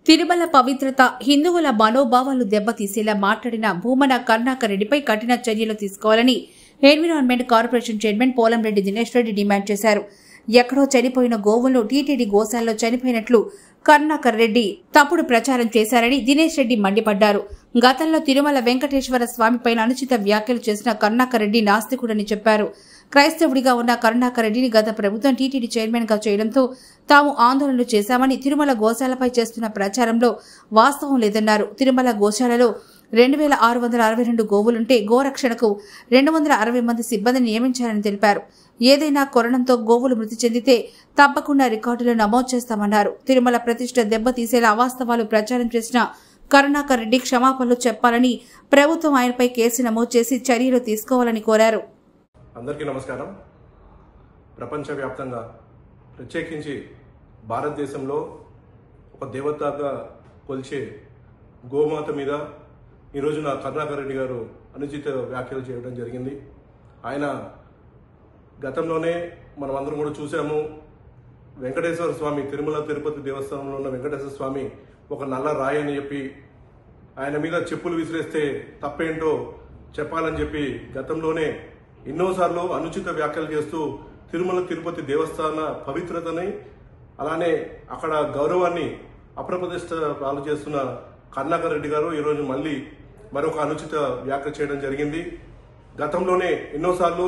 తిరుమల పవిత్రత హిందువుల మనోభావాలు దెబ్బతీసేలా మాట్లాడిన భూమన కరుణాకర్ రెడ్డిపై కఠిన చర్యలు తీసుకోవాలని environment corporation chairman Polamreddy Dinesh Reddy demand చేశారు. ఎక్కడో చనిపోయిన గోవులను టీటీడీ గోశాలలో చనిపోయినట్లు కరుణాకర్ రెడ్డి తప్పుడు ప్రచారం చేశారని దినేష్ రెడ్డి మండిపడ్డారు. గతంలో తిరుమల వెంకటేశ్వర స్వామిపైన అనుచిత వ్యాఖ్యలు చేసిన కరుణాకర్ రెడ్డి నాస్తికుడని చెప్పారు. క్రైస్తవుడిగా ఉన్న కరుణాకర్ రెడ్డిని గత ప్రభుత్వం టీటీడీ చైర్మన్ గా చేయడంతో తాము ఆందోళనలు చేశామని, తిరుమల గోశాలపై చేస్తున్న ప్రచారంలో వాస్తవం లేదన్నారు. తిరుమల గోశాలలో 2662 గోవులుంటే గోరక్షణకు 260 మంది సిబ్బందిని నియమించారని తెలిపారు. ఏదైనా కొరణంతో గోవులు మృతి చెందితే తప్పకుండా రికార్డులు నమోదు చేస్తామన్నారు. తిరుమల ప్రతిష్ట దెబ్బతీసేలా అవాస్తవాలు ప్రచారం చేసిన కరుణాకర్ రెడ్డి క్షమాపణలు చెప్పాలని, ప్రభుత్వం ఆయనపై కేసు నమోదు చేసి చర్యలు తీసుకోవాలని కోరారు. అందరికీ నమస్కారం. ప్రపంచవ్యాప్తంగా ప్రత్యేకించి భారతదేశంలో ఒక దేవతగా కొలిచే గోమాత మీద ఈ రోజున కరుణాకర్ రెడ్డి గారు అనుచిత వ్యాఖ్యలు చేయడం జరిగింది. ఆయన గతంలోనే మనం అందరం కూడా చూసాము. వెంకటేశ్వర స్వామి, తిరుమల తిరుపతి దేవస్థానంలో ఉన్న వెంకటేశ్వర స్వామి ఒక నల్ల రాయి అని చెప్పి ఆయన మీద చెప్పులు విసిరేస్తే తప్పేంటో చెప్పాలని చెప్పి గతంలోనే ఎన్నోసార్లు అనుచిత వ్యాఖ్యలు చేస్తూ తిరుమల తిరుపతి దేవస్థాన పవిత్రతని, అలానే అక్కడ గౌరవాన్ని అప్రప్రతిష్ట పాలు చేస్తున్న కరుణాకర్ రెడ్డి గారు ఈరోజు మళ్ళీ మరొక అనుచిత వ్యాఖ్య చేయడం జరిగింది. గతంలోనే ఎన్నోసార్లు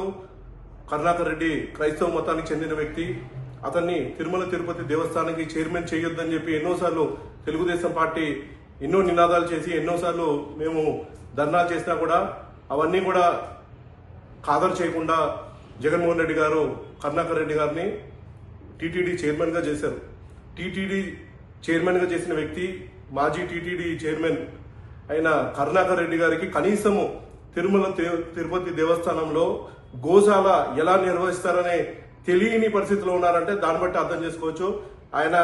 కరుణాకర్ రెడ్డి క్రైస్తవ మతానికి చెందిన వ్యక్తి, అతన్ని తిరుమల తిరుపతి దేవస్థానానికి చైర్మన్ చేయొద్దని చెప్పి ఎన్నోసార్లు తెలుగుదేశం పార్టీ ఎన్నో నినాదాలు చేసి ఎన్నోసార్లు మేము ధర్నాలు చేసినా కూడా అవన్నీ కూడా ఖాదరు చేయకుండా జగన్మోహన్ రెడ్డి గారు కరుణాకర్ రెడ్డి గారిని టీటీడీ చైర్మన్గా చేశారు. టీటీడీ చైర్మన్గా చేసిన వ్యక్తి, మాజీ టీటీడీ చైర్మన్ అయిన కరుణాకర్ రెడ్డి గారికి కనీసము తిరుమల తిరుపతి దేవస్థానంలో గోశాల ఎలా నిర్వహిస్తారనే తెలియని పరిస్థితిలో ఉన్నారంటే దాన్ని బట్టి అర్థం చేసుకోవచ్చు ఆయన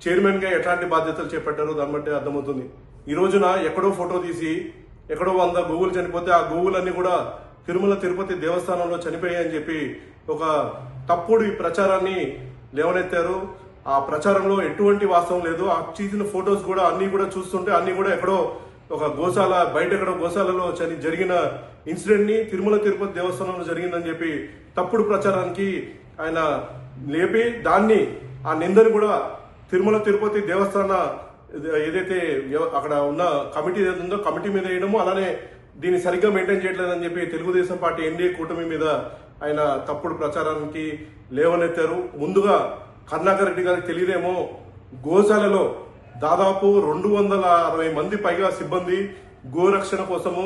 చైర్మన్గా ఎట్లాంటి బాధ్యతలు చేపట్టారో దాన్ని బట్టి అర్థమవుతుంది. ఈ రోజున ఎక్కడో ఫోటో తీసి ఎక్కడో 100 గోవులు చనిపోతే ఆ గోవులన్నీ కూడా తిరుమల తిరుపతి దేవస్థానంలో చనిపోయాయని చెప్పి ఒక తప్పుడు ప్రచారాన్ని లేవనెత్తారు. ఆ ప్రచారంలో ఎటువంటి వాస్తవం లేదు. ఆ తీసిన ఫొటోస్ కూడా అన్ని కూడా చూస్తుంటే అన్ని కూడా ఎక్కడో ఒక గోశాల బయట ఎక్కడో గోశాలలో జరిగిన ఇన్సిడెంట్ ని తిరుమల తిరుపతి దేవస్థానంలో జరిగిందని చెప్పి తప్పుడు ప్రచారానికి ఆయన లేపి దాన్ని ఆ నిందని కూడా తిరుమల తిరుపతి దేవస్థాన ఏదైతే అక్కడ ఉన్న కమిటీ ఏదైతుందో కమిటీ మీద వేయడము, అలానే దీన్ని సరిగ్గా మెయింటైన్ చేయట్లేదని చెప్పి తెలుగుదేశం పార్టీ ఎన్డీఏ కూటమి మీద ఆయన తప్పుడు ప్రచారానికి లేవనెత్తారు. ముందుగా కరుణాకర్ రెడ్డి గారికి తెలియదేమో, గోశాలలో దాదాపు 260 మంది పైగా సిబ్బంది గోరక్షణ కోసము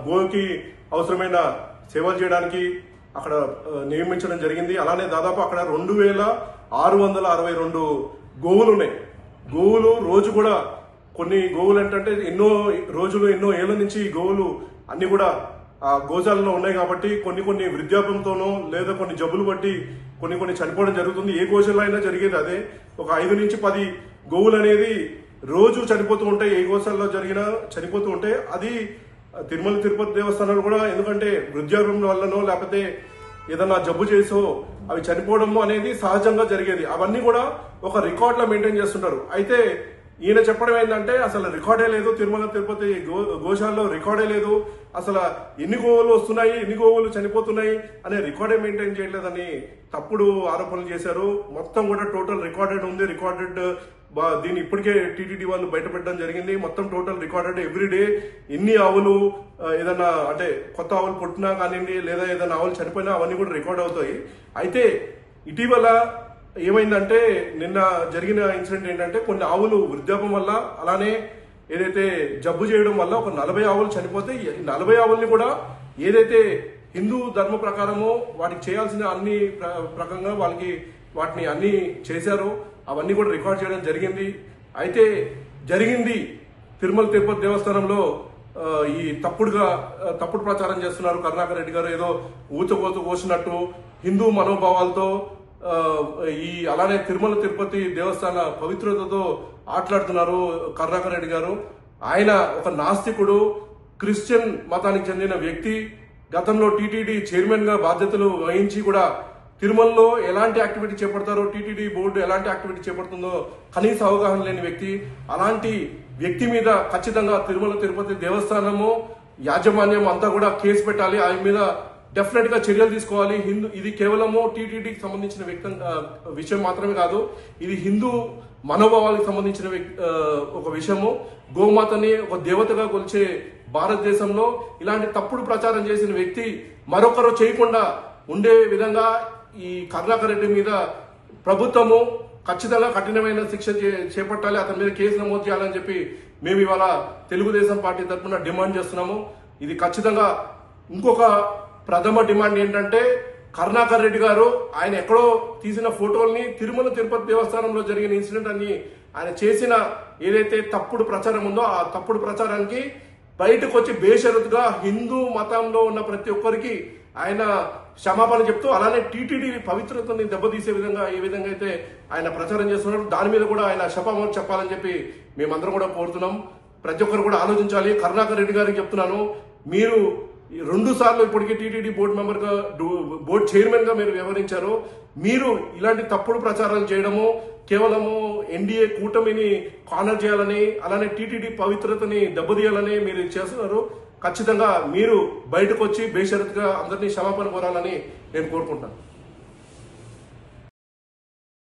గోకి అవసరమైన సేవలు చేయడానికి అక్కడ నియమించడం జరిగింది. అలానే దాదాపు అక్కడ 2662 గోవులు ఉన్నాయి. గోవులు రోజు కూడా కొన్ని గోవులు ఏంటంటే ఎన్నో రోజులు ఎన్నో ఏళ్ల నుంచి గోవులు అన్ని కూడా ఆ గోశాలలో ఉన్నాయి కాబట్టి కొన్ని వృద్ధాప్యంతోనో లేదా కొన్ని జబ్బులు బట్టి కొన్ని చనిపోవడం జరుగుతుంది. ఏ గోశాల అయినా జరిగేది అదే. ఒక 5 నుంచి 10 గోవులు అనేది రోజు చనిపోతూ ఉంటాయి. ఏ గోశాలలో జరిగినా చనిపోతూ ఉంటాయి. అది తిరుమల తిరుపతి దేవస్థానాలు కూడా ఎందుకంటే వృద్ధాప్యం వల్లనో లేకపోతే ఏదన్నా జబ్బు చేసో అవి చనిపోవడము అనేది సహజంగా జరిగేది. అవన్నీ కూడా ఒక రికార్డులో మెయింటైన్ చేస్తుంటారు. అయితే ఈయన చెప్పడం ఏంటంటే అసలు రికార్డే లేదు, తిరుమల తిరుపతి గోశాలలో రికార్డే లేదు, అసలు ఎన్ని గోవులు వస్తున్నాయి ఎన్ని గోవులు చనిపోతున్నాయి అనే రికార్డే మెయింటైన్ చేయలేదని తప్పుడు ఆరోపణలు చేశారు. మొత్తం కూడా టోటల్ రికార్డెడ్ ఉంది. రికార్డెడ్ దీన్ని ఇప్పటికే టీటీడీ వాళ్ళు బయటపెట్టడం జరిగింది. మొత్తం టోటల్ రికార్డెడ్ ఎవ్రీడే ఎన్ని ఆవులు ఏదన్నా అంటే కొత్త ఆవులు పుట్టినా కానివ్వండి లేదా ఏదైనా ఆవులు చనిపోయినా అవన్నీ కూడా రికార్డ్ అవుతాయి. అయితే ఇటీవల ఏమైందంటే నిన్న జరిగిన ఇన్సిడెంట్ ఏంటంటే కొన్ని ఆవులు వృద్ధాప్యం వల్ల అలానే ఏదైతే జబ్బు చేయడం వల్ల ఒక 40 ఆవులు చనిపోతే 40 ఆవుల్ని కూడా ఏదైతే హిందూ ధర్మ ప్రకారమో వాటికి చేయాల్సిన అన్ని ప్రకారంగా వాటిని అన్ని చేశారో అవన్నీ కూడా రికార్డ్ చేయడం జరిగింది. అయితే జరిగింది తిరుమల తిరుపతి దేవస్థానంలో ఈ తప్పుడు ప్రచారం చేస్తున్నారు కరుణాకర్ రెడ్డి గారు. ఏదో ఊచకోత కోసినట్టు హిందూ మనోభావాలతో అలానే తిరుమల తిరుపతి దేవస్థాన పవిత్రతతో ఆటలాడుతున్నారు కరుణాకర్ రెడ్డి గారు. ఆయన ఒక నాస్తికుడు, క్రిస్టియన్ మతానికి చెందిన వ్యక్తి. గతంలో టీటీడీ చైర్మన్ గా బాధ్యతలు వహించి కూడా తిరుమలలో ఎలాంటి యాక్టివిటీ చేపడతారో, టీటీడీ బోర్డు ఎలాంటి యాక్టివిటీ చేపడుతుందో కనీస అవగాహన లేని వ్యక్తి. అలాంటి వ్యక్తి మీద ఖచ్చితంగా తిరుమల తిరుపతి దేవస్థానము యాజమాన్యం అంతా కూడా కేసు పెట్టాలి. ఆయన మీద డెఫినెట్ గా చర్యలు తీసుకోవాలి. ఇది కేవలము టీటీడీకి సంబంధించిన విషయం మాత్రమే కాదు, ఇది హిందూ మనోభావాలకు సంబంధించిన ఒక విషయము. గోమాతని ఒక దేవతగా కొలిచే భారతదేశంలో ఇలాంటి తప్పుడు ప్రచారం చేసిన వ్యక్తి మరొకరు చేయకుండా ఉండే విధంగా ఈ కరుణాకర్ రెడ్డి మీద ప్రభుత్వము ఖచ్చితంగా కఠినమైన శిక్ష చేపట్టాలి, అతని మీద కేసు నమోదు చేయాలని చెప్పి మేము ఇవాళ తెలుగుదేశం పార్టీ తరఫున డిమాండ్ చేస్తున్నాము. ఇది ఖచ్చితంగా ఇంకొక ప్రథమ డిమాండ్ ఏంటంటే, కరుణాకర్ రెడ్డి గారు ఆయన ఎక్కడో తీసిన ఫోటోల్ని తిరుమల తిరుపతి దేవస్థానంలో జరిగిన ఇన్సిడెంట్ అని ఆయన చేసిన ఏదైతే తప్పుడు ప్రచారం ఉందో ఆ తప్పుడు ప్రచారానికి బయటకు వచ్చి బేషరతుగా హిందూ మతంలో ఉన్న ప్రతి ఒక్కరికి ఆయన క్షమాపణ చెప్తూ, అలానే టీటీడీ పవిత్రతని దెబ్బతీసే విధంగా ఏ విధంగా అయితే ఆయన ప్రచారం చేస్తున్నారు దాని మీద కూడా ఆయన క్షమాపణ చెప్పాలని చెప్పి మేమందరం కూడా కోరుతున్నాం. ప్రతి ఒక్కరు కూడా ఆలోచించాలి. కరుణాకర్ రెడ్డి గారికి చెప్తున్నాను, మీరు 2 సార్లు ఇప్పటికీ టీటీడీ బోర్డు మెంబర్ గా, బోర్డు చైర్మన్ గా మీరు వ్యవహరించారు. మీరు ఇలాంటి తప్పుడు ప్రచారాలు చేయడము కేవలము ఎన్డీఏ కూటమిని కార్నర్ చేయాలని, అలానే టీటీడీ పవిత్రతని దెబ్బతీయాలని మీరు చేస్తున్నారు. ఖచ్చితంగా మీరు బయటకు వచ్చి బేషరతుగా అందరినీ క్షమాపణ కోరాలని నేను కోరుకుంటాను.